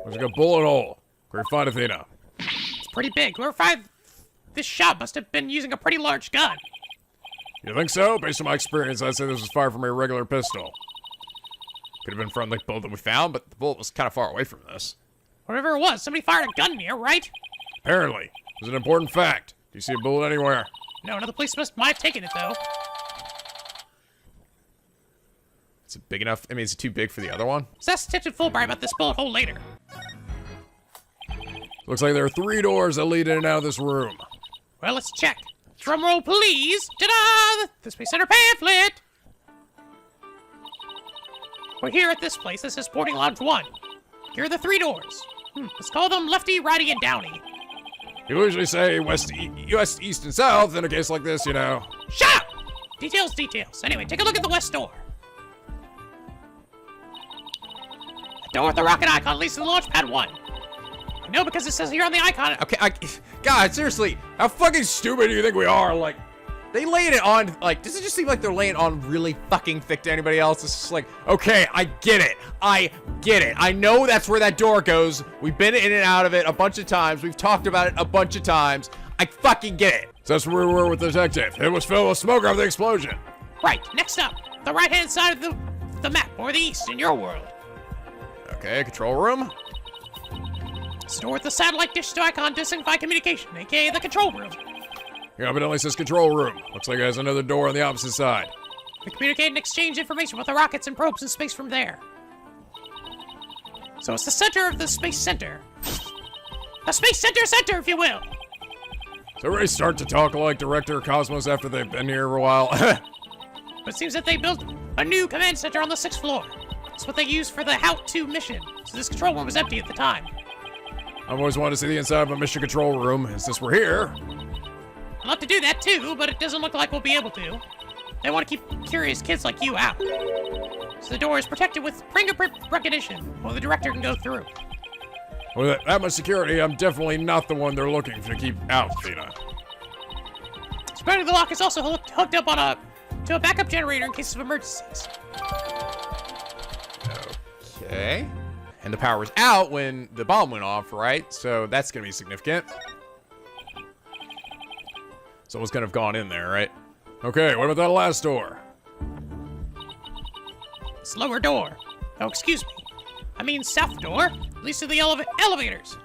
Looks like a bullet hole. Where'd you find Athena? It's pretty big. Whoever fired this shot must have been using a pretty large gun. You think so? Based on my experience, I'd say this was fired from a regular pistol. Could have been from the bullet that we found, but the bullet was kind of far away from this. Whatever it was, somebody fired a gun here, right? Apparently. It was an important fact. Do you see a bullet anywhere? No, another police might have taken it, though. Is it big enough? I mean, is it too big for the other one? So ask Detective Fulbright about this bullet hole later. Looks like there are 3 doors that lead in and out of this room. Well, let's check. Drum roll, please. Ta-da! The Space Center pamphlet! We're here at this place. This is Sporting Lounge 1. Here are the 3 doors. Let's call them Lefty, Righty, and Downy. You usually say west, east, and south in a case like this, you know. Shut up! Details, details. Anyway, take a look at the west door. The door with the rocket icon leads to the launch pad 1. I know because it says here on the icon. Okay, God, seriously, how fucking stupid do you think we are? Like, they laid it on, like, does it just seem like they're laying on really fucking thick to anybody else? It's just like, okay, I get it. I know that's where that door goes. We've been in and out of it a bunch of times. We've talked about it a bunch of times. I fucking get it. So that's where we were with the detective. It was filled with smoke after the explosion. Right, next up, the right-hand side of the map, or the east in your world. Okay, control room. It's the door with the satellite dish icon to signify communication, aka the control room. Yeah, but it only says control room. Looks like it has another door on the opposite side. We communicate and exchange information with the rockets and probes in space from there. So it's the center of the space center. The space center, if you will. So we start to talk like Director Cosmos after they've been here for a while. But it seems that they built a new command center on the 6th floor. It's what they used for the HOUT-2 mission, so this control room was empty at the time. I've always wanted to see the inside of a mission control room. Since we're here, I'd love to do that too, but it doesn't look like we'll be able to. They want to keep curious kids like you out. So the door is protected with fingerprint recognition, while the director can go through. with that much security, I'm definitely not the one they're looking to keep out, Athena. Apparently the lock is also hooked up on to a backup generator in case of emergencies. Okay. And the power was out when the bomb went off, right? So that's gonna be significant. Someone's gonna have gone in there, right? Okay, what about that last door? This lower door. Oh, excuse me. I mean south door. Leads to the elevators.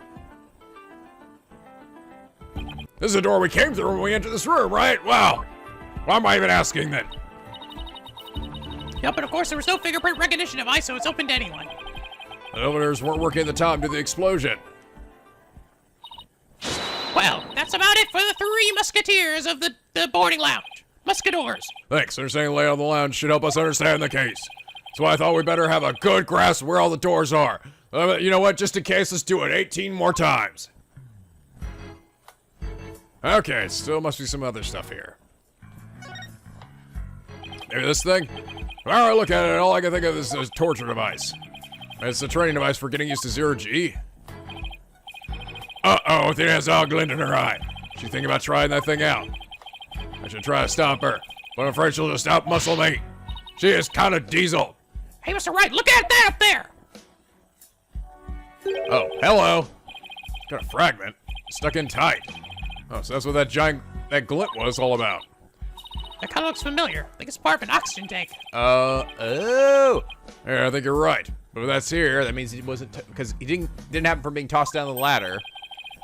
This is the door we came through when we entered this room, right? Wow. Why am I even asking then? Yep, and of course there was no fingerprint recognition device, so it's open to anyone. The elevators weren't working at the time due to the explosion. Well, that's about it for the three musketeers of the boarding lounge. Muscadors. Thanks. Understanding the layout of the lounge should help us understand the case. So I thought we better have a good grasp of where all the doors are. You know what? Just in case, let's do it 18 more times. Okay, still must be some other stuff here. Maybe this thing? Alright, look at it. All I can think of is a torture device. It's a training device for getting used to zero-G. Uh-oh, Athena has all glint in her eye. She's thinking about trying that thing out. I should try to stop her, but I'm afraid she'll just out-muscle me. She is kind of diesel. Hey, Mr. Wright, look at that up there! Oh, hello. Got a fragment. Stuck in tight. Oh, so that's what that glint was all about. That kind of looks familiar. I think it's part of an oxygen tank. Oh. Yeah, I think you're right. But if that's here, That means he wasn't, because he didn't happen from being tossed down the ladder.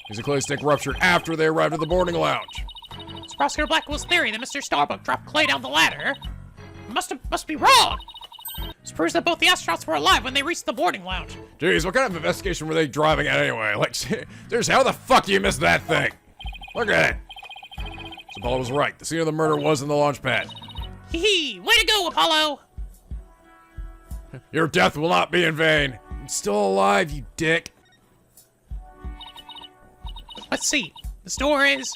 his clay stick ruptured after they arrived at the boarding lounge. It's Prosecutor Blackwell's theory that Mr. Starbuck dropped Clay down the ladder. Must be wrong. This proves that both the astronauts were alive when they reached the boarding lounge. Jeez, what kind of investigation were they driving at anyway? Like, there's how the fuck you missed that thing? Look at it. So Apollo was right. The scene of the murder was in the launch pad. Hee hee! Way to go, Apollo! Your death will not be in vain. I'm still alive, you dick. Let's see. The door is...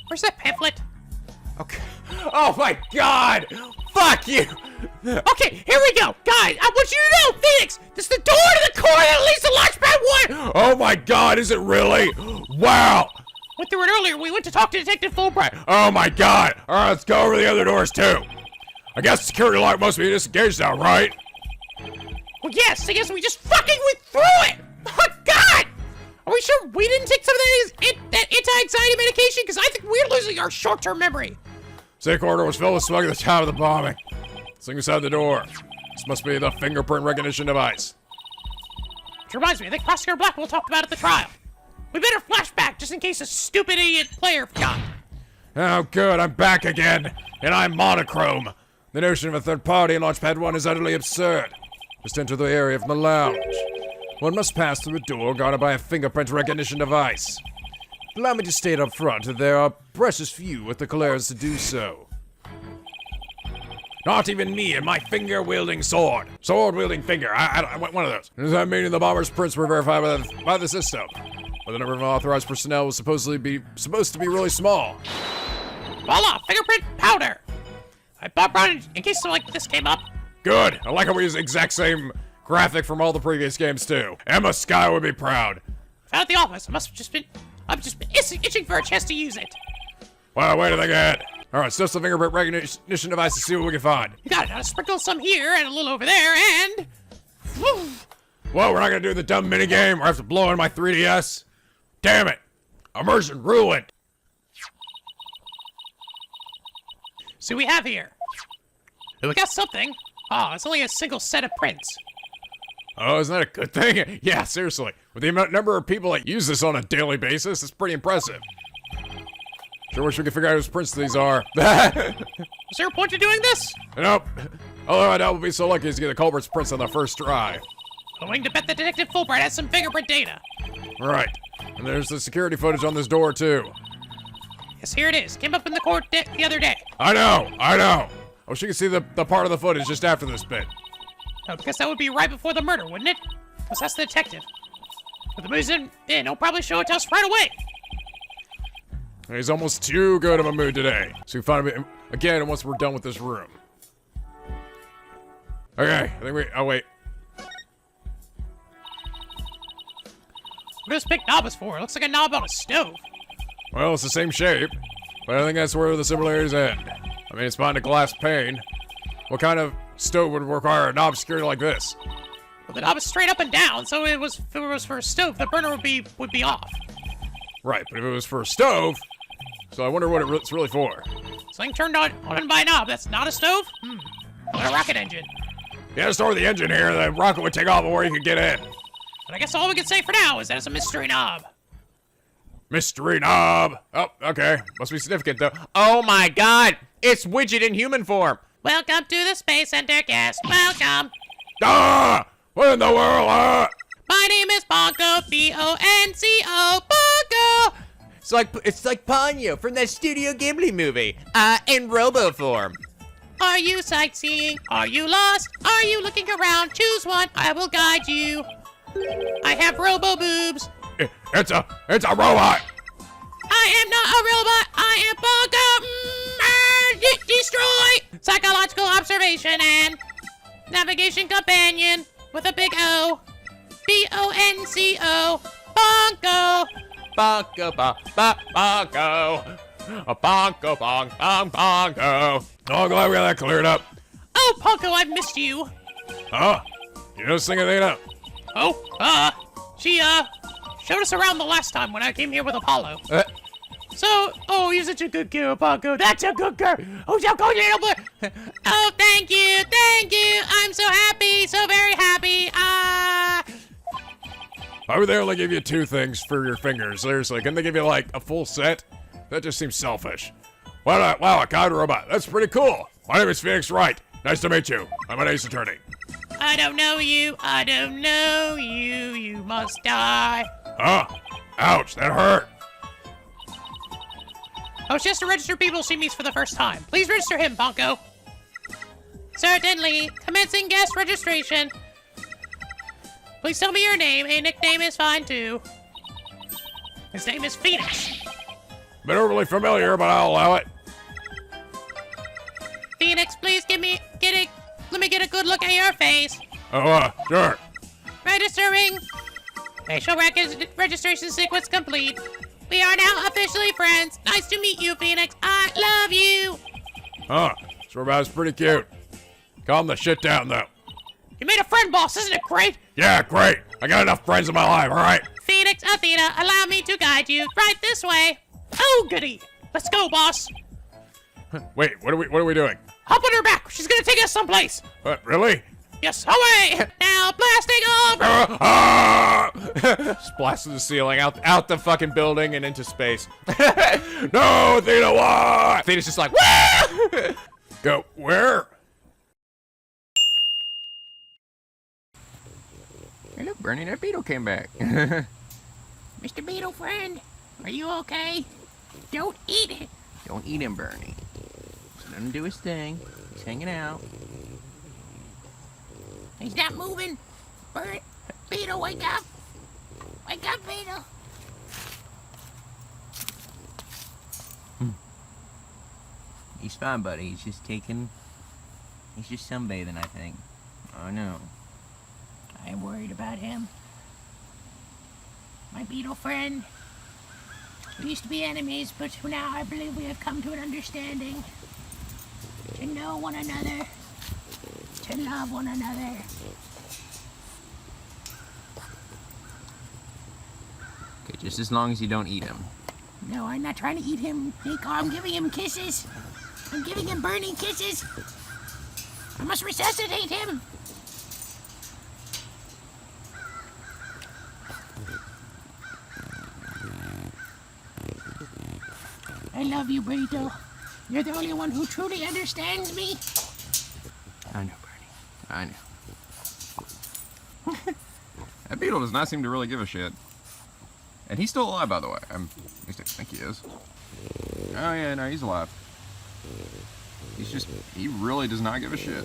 Where's that pamphlet? Okay. Oh my god! Fuck you! Okay, here we go! Guys, I want you to know, Phoenix! This is the door to the core that leads to Launchpad 1! Oh my god, is it really? Wow! Went through it earlier. We went to talk to Detective Fulbright. Oh my god! Alright, let's go over the other doors too. I guess the security lock must be disengaged now, right? Well, yes, I guess we just fucking went through it! Oh, God! Are we sure we didn't take some of that anti-anxiety medication? Because I think we're losing our short-term memory. Safe corridor was filled with smoke at the time of the bombing. Something inside the door. This must be the fingerprint recognition device. Which reminds me, I think Prosecutor Blackwell talked about it at the trial. We better flash back just in case a stupid idiot player forgot. Oh good, I'm back again. And I'm monochrome. The notion of a third party in Launchpad 1 is utterly absurd. Just enter the area from the lounge. One must pass through a door guarded by a fingerprint recognition device. Allow me to state up front that there are precious few with the clearance to do so. Not even me and my finger-wielding sword. Sword-wielding finger. I want one of those. Does that mean the bomber's prints were verified by the system? But the number of authorized personnel was supposed to be really small. Voila, fingerprint powder. I brought it in case something like this came up. Good. I like how we use the exact same graphic from all the previous games too. Emma Sky would be proud. Found at the office. I've just been itching for a chance to use it. Wow, wait a think ahead. Alright, stuff the fingerprint recognition device to see what we can find. You got it. Now sprinkle some here and a little over there and... Whew. Whoa, we're not gonna do the dumb minigame or have to blow in my 3DS? Damn it! Immersion ruined! See what we have here. Oh, we got something. Oh, it's only a single set of prints. Oh, isn't that a good thing? Yeah, seriously. With the number of people that use this on a daily basis, it's pretty impressive. Sure wish we could figure out whose prints these are. Was there a point to doing this? Nope. Although I doubt we'll be so lucky as to get the culprit's prints on the first try. Going to bet that Detective Fulbright has some fingerprint data. Right. And there's the security footage on this door, too. Yes, here it is. Came up in the court the other day. I know. I wish you could see the part of the footage just after this bit. Oh, because that would be right before the murder, wouldn't it? Because that's the detective. But the moves in, he'll probably show it to us right away. He's almost too good of a mood today. So we find him again once we're done with this room. Okay, I think oh wait. What does big knob is for? It looks like a knob on a stove. Well, it's the same shape, but I think that's where the similarities end. I mean, it's behind a glass pane. What kind of stove would require a knob security like this? Well, the knob is straight up and down, so if it was for a stove, the burner would be off. Right, but if it was for a stove, so I wonder what it's really for. Something turned on by a knob. That's not a stove? What a rocket engine. Yeah, store the engine here, the rocket would take off before you could get in. But I guess all we can say for now is that it's a mystery knob. Mystery knob. Oh, okay. Must be significant, though. Oh my god! It's Widget in human form! Welcome to the Space Center, guest. Welcome. Ah! What in the world? My name is Bonko, B-O-N-C-O, Bonko. It's like Ponyo from that Studio Ghibli movie. In robo form. Are you sightseeing? Are you lost? Are you looking around? Choose one. I will guide you. I have robo boobs. It's a robot. I am not a robot. I am Bonko. Destroy. Psychological observation and navigation companion with a big O. B-O-N-C-O. Bonko. Bonko, bonko. A bonko, bonko. Oh, I'm glad we got that cleared up. Oh, Bonko, I've missed you. Huh? You know singing Athena? She showed us around the last time when I came here with Apollo. You're such a good girl, Bonko. That's a good girl. Oh, so good, little boy. Oh, thank you. I'm so happy, so very happy. Why would they only give you 2 things for your fingers? Seriously, couldn't they give you like a full set? That just seems selfish. Wow, a cowed robot. That's pretty cool. My name is Phoenix Wright. Nice to meet you. I'm an ace attorney. I don't know you. You must die. Huh? Ouch, that hurt. Oh, it's just to register people she meets for the first time. Please register him, Bonko. Certainly. Commencing guest registration. Please tell me your name. A nickname is fine, too. His name is Phoenix. Bit overly familiar, but I'll allow it. Phoenix, please let me get a good look at your face. Oh, sure. Registering. Facial registration sequence complete. We are now officially friends. Nice to meet you, Phoenix. I love you. Huh, this robot is pretty cute. Calm the shit down, though. You made a friend, boss. Isn't it great? Yeah, great. I got enough friends in my life, all right? Phoenix, Athena, allow me to guide you. Right this way. Oh, goody. Let's go, boss. Wait, what are we doing? Hop on her back. She's gonna take us someplace. What, really? Yes, away. Now blasting off. Just blasted the ceiling, out the fucking building and into space. No, Athena, what? Athena's just like, wah! Go, where? Hey, look, Bernie, that beetle came back. Mr. Beetle friend, are you okay? Don't eat it. Don't eat him, Bernie. Just let him do his thing. He's hanging out. He's not moving. Beetle, wake up. Wake up, Beetle. He's fine, buddy. He's just sunbathing, I think. Oh, no. I am worried about him. My beetle friend. We used to be enemies, but now I believe we have come to an understanding. To know one another. To love one another. Okay, just as long as you don't eat him. No, I'm not trying to eat him, Nico. I'm giving him kisses. I'm giving him burning kisses. I must resuscitate him. I love you, Burrito. You're the only one who truly understands me. I know, Bernie. I know. That beetle does not seem to really give a shit. And he's still alive, by the way. At least I think he is. Oh yeah, no, he's alive. He really does not give a shit.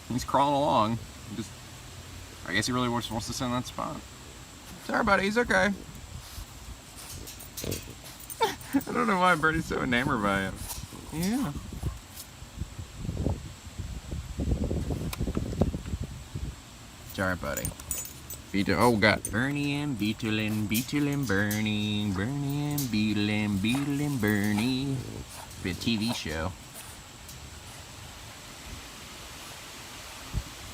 He's crawling along. I guess he really wants to sit in that spot. Sorry, buddy, he's okay. I don't know why Bertie's so enamored by him. Yeah. Sorry, buddy. Beetle, oh god. Bernie and Beetle and Beetle and Bernie. Bernie and Beetle and Beetle and Bernie. Be a TV show.